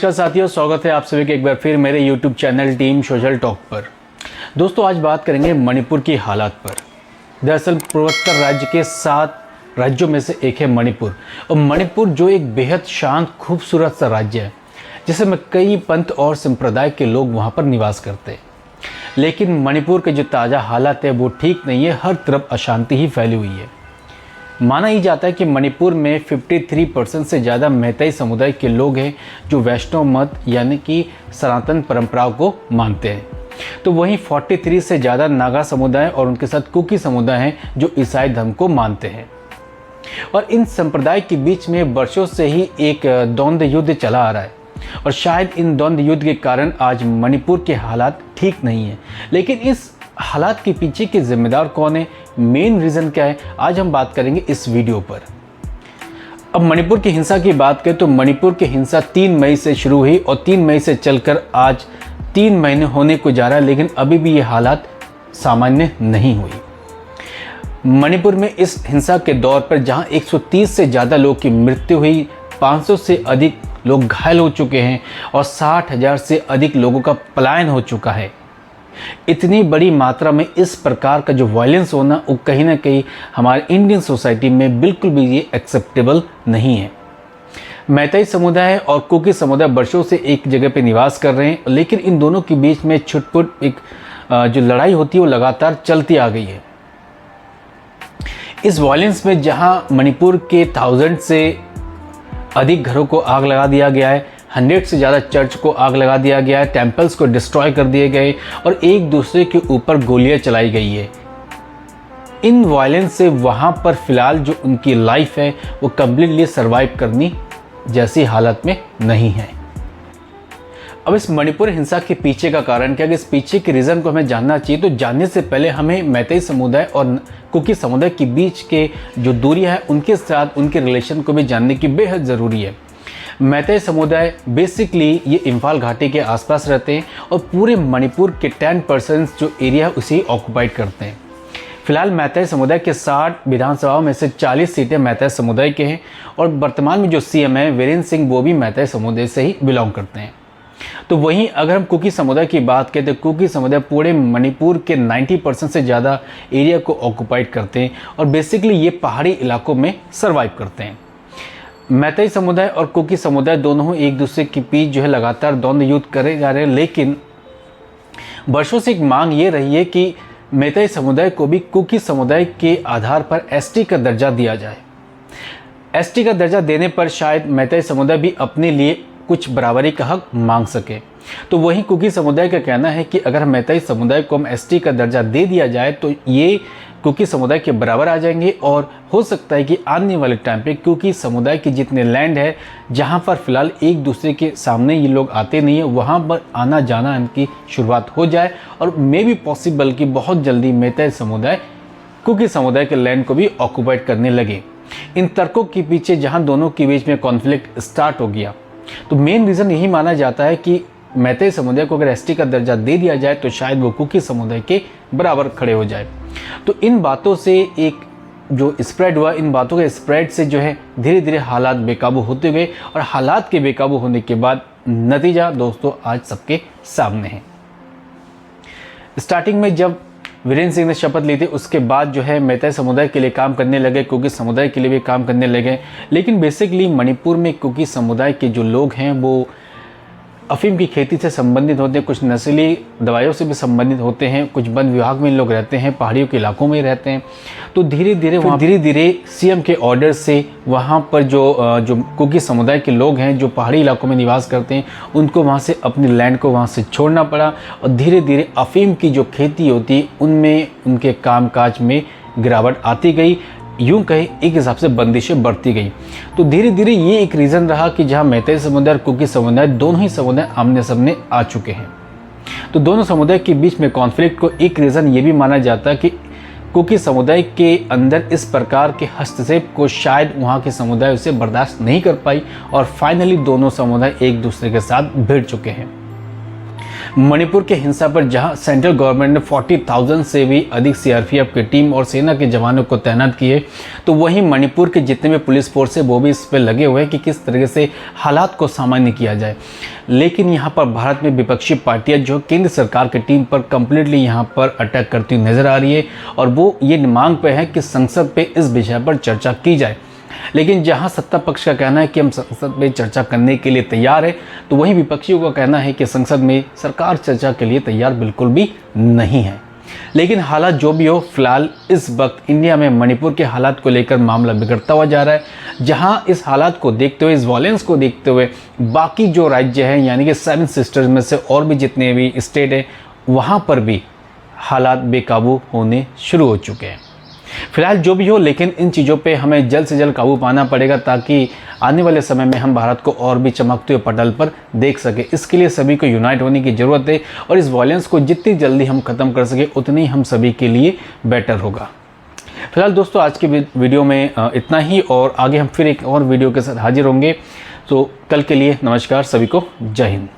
नमस्कार साथियों, स्वागत है आप सभी के एक बार फिर मेरे YouTube channel team social talk पर। दोस्तों आज बात करेंगे मणिपुर की हालात पर। दरअसल पूर्वोत्तर राज्य के 7 राज्यों में से एक है मणिपुर, और मणिपुर जो एक बेहद शांत खूबसूरत सा राज्य है जिसमें कई पंथ और संप्रदाय के लोग वहाँ पर निवास करते हैं। लेकिन मणिपुर के जो ताज़ा हालात है वो ठीक नहीं है, हर तरफ अशांति ही फैली हुई है। माना ही जाता है कि मणिपुर में 53% से ज़्यादा मैतेई समुदाय के लोग हैं जो वैष्णव मत यानी कि सनातन परंपराओं को मानते हैं। तो वहीं 43 से ज़्यादा नागा समुदाय और उनके साथ कुकी समुदाय हैं जो ईसाई धर्म को मानते हैं। और इन संप्रदाय के बीच में वर्षों से ही एक द्वंद्व युद्ध चला आ रहा है, और शायद इन द्वंद्व युद्ध के कारण आज मणिपुर के हालात ठीक नहीं है। लेकिन इस हालात के पीछे के जिम्मेदार कौन है, मेन रीज़न क्या है, आज हम बात करेंगे इस वीडियो पर। अब मणिपुर की हिंसा की बात करें तो मणिपुर की हिंसा 3 मई से शुरू हुई और 3 मई से चलकर आज 3 महीने होने को जा रहा है, लेकिन अभी भी ये हालात सामान्य नहीं हुई। मणिपुर में इस हिंसा के दौर पर जहां 130 से ज़्यादा लोगों की मृत्यु हुई, 500 से अधिक लोग घायल हो चुके हैं और 60,000 से अधिक लोगों का पलायन हो चुका है। इतनी बड़ी मात्रा में इस प्रकार का जो वायलेंस होना वो कहीं ना कहीं हमारे इंडियन सोसाइटी में बिल्कुल भी ये एक्सेप्टेबल नहीं है। मैतेई समुदाय और कुकी समुदाय वर्षों से एक जगह पे निवास कर रहे हैं, लेकिन इन दोनों के बीच में छुटपुट एक जो लड़ाई होती है वो लगातार चलती आ गई है। इस वायलेंस में जहां मणिपुर के 1000 से अधिक घरों को आग लगा दिया गया है, 100 से ज़्यादा चर्च को आग लगा दिया गया है, टेम्पल्स को डिस्ट्रॉय कर दिए गए और एक दूसरे के ऊपर गोलियां चलाई गई है। इन वायलेंस से वहाँ पर फिलहाल जो उनकी लाइफ है वो कम्प्लीटली सर्वाइव करनी जैसी हालत में नहीं है। अब इस मणिपुर हिंसा के पीछे का कारण क्या है, इस पीछे के रीज़न को हमें जानना चाहिए। तो जानने से पहले हमें मैतेई समुदाय और कुकी समुदाय के बीच के जो दूरियां हैं उनके साथ उनके रिलेशन को भी जानने की बेहद ज़रूरी है। मैतेई समुदाय बेसिकली ये इम्फाल घाटी के आसपास रहते हैं और पूरे मणिपुर के 10% जो एरिया उसे ऑक्युपाइड करते हैं। फिलहाल मैतेई समुदाय के 60 विधानसभाओं में से 40 सीटें मैतेई समुदाय के हैं, और वर्तमान में जो सीएम है वीरेंद्र सिंह वो भी मैतेई समुदाय से ही बिलोंग करते हैं। तो वहीं अगर हम कुकी समुदाय की बात करें तो कुकी समुदाय पूरे मणिपुर के 90% से ज़्यादा एरिया को ऑक्युपाइड करते हैं और बेसिकली ये पहाड़ी इलाकों में सर्वाइव करते हैं। मैतेई समुदाय और कुकी समुदाय दोनों एक दूसरे के बीच जो है लगातार द्वंद्व युद्ध करे जा रहे हैं, लेकिन वर्षों से एक मांग ये रही है कि मैतेई समुदाय को भी कुकी समुदाय के आधार पर एसटी का दर्जा दिया जाए। एसटी का दर्जा देने पर शायद मैतेई समुदाय भी अपने लिए कुछ बराबरी का हक मांग सके। तो वहीं कुकी समुदाय का कहना है कि अगर मैतेई समुदाय को हम एसटी का दर्जा दे दिया जाए तो ये कुकी समुदाय के बराबर आ जाएंगे, और हो सकता है कि आने वाले टाइम पे कुकी समुदाय की जितने लैंड है जहां पर फिलहाल एक दूसरे के सामने ये लोग आते नहीं है, वहां पर आना जाना इनकी शुरुआत हो जाए, और मे बी पॉसिबल कि बहुत जल्दी मैतेई समुदाय कुकी समुदाय के लैंड को भी ऑक्युपाइड करने लगे। इन तर्कों के पीछे जहाँ दोनों के बीच में कॉन्फ्लिक्ट स्टार्ट हो गया, तो मेन रीज़न यही माना जाता है कि मैतेई समुदाय को अगर एसटी का दर्जा दे दिया जाए तो शायद वो कुकी समुदाय के बराबर खड़े हो जाए। तो इन बातों से एक जो स्प्रेड हुआ, इन बातों के स्प्रेड से जो है धीरे धीरे हालात बेकाबू होते गए, और हालात के बेकाबू होने के बाद नतीजा दोस्तों आज सबके सामने है। स्टार्टिंग में जब वीरेंद्र सिंह ने शपथ ली थी उसके बाद जो है मैतेई समुदाय के लिए काम करने लगे, कुकी समुदाय के लिए भी काम करने लगे। लेकिन बेसिकली मणिपुर में कुकी समुदाय के जो लोग हैं वो अफीम की खेती से संबंधित होते हैं, कुछ नस्ली दवाइयों से भी संबंधित होते हैं, कुछ वन विभाग में लोग रहते हैं, पहाड़ियों के इलाकों में रहते हैं। तो धीरे धीरे सीएम के ऑर्डर से वहाँ पर जो कुकी समुदाय के लोग हैं जो पहाड़ी इलाकों में निवास करते हैं उनको वहाँ से अपनी लैंड को वहाँ से छोड़ना पड़ा, और धीरे धीरे अफीम की जो खेती होती उनमें उनके कामकाज में गिरावट आती गई, यूं कहें एक हिसाब से बंदिशें बढ़ती गई। तो धीरे धीरे ये एक रीज़न रहा कि जहां मैतेई समुदाय और कुकी समुदाय दोनों ही समुदाय आमने सामने आ चुके हैं, तो दोनों समुदाय के बीच में कॉन्फ्लिक्ट को एक रीज़न ये भी माना जाता है कि कुकी समुदाय के अंदर इस प्रकार के हस्तक्षेप को शायद वहाँ के समुदाय उसे बर्दाश्त नहीं कर पाई, और फाइनली दोनों समुदाय एक दूसरे के साथ भिड़ चुके हैं। मणिपुर के हिंसा पर जहां सेंट्रल गवर्नमेंट ने 40,000 से भी अधिक सीआरपीएफ की टीम और सेना के जवानों को तैनात किए, तो वहीं मणिपुर के जितने भी पुलिस फोर्स है वो भी इस पर लगे हुए हैं कि किस तरीके से हालात को सामान्य किया जाए। लेकिन यहाँ पर भारत में विपक्षी पार्टियाँ जो केंद्र सरकार की टीम पर कंप्लीटली यहाँ पर अटैक करती हुई नजर आ रही है और वो ये मांग पे है कि संसद पे इस विषय पर चर्चा की जाए। लेकिन जहां सत्ता पक्ष का कहना है कि हम संसद में चर्चा करने के लिए तैयार है, तो वहीं विपक्षियों का कहना है कि संसद में सरकार चर्चा के लिए तैयार बिल्कुल भी नहीं है। लेकिन हालात जो भी हो, फिलहाल इस वक्त इंडिया में मणिपुर के हालात को लेकर मामला बिगड़ता हुआ जा रहा है, जहां इस हालात को देखते हुए, इस वॉयलेंस को देखते हुए बाकी जो राज्य हैं यानी कि 7 सिस्टर्स में से और भी जितने भी स्टेट हैं वहाँ पर भी हालात बेकाबू होने शुरू हो चुके हैं। फिलहाल जो भी हो, लेकिन इन चीज़ों पे हमें जल्द से जल्द काबू पाना पड़ेगा ताकि आने वाले समय में हम भारत को और भी चमकते हुए पटल पर देख सके। इसके लिए सभी को यूनाइट होने की ज़रूरत है और इस वॉयलेंस को जितनी जल्दी हम ख़त्म कर सके उतनी हम सभी के लिए बेटर होगा। फिलहाल दोस्तों आज की वीडियो में इतना ही और आगे हम फिर एक और वीडियो के साथ हाजिर होंगे। तो कल के लिए नमस्कार, सभी को जय हिंद।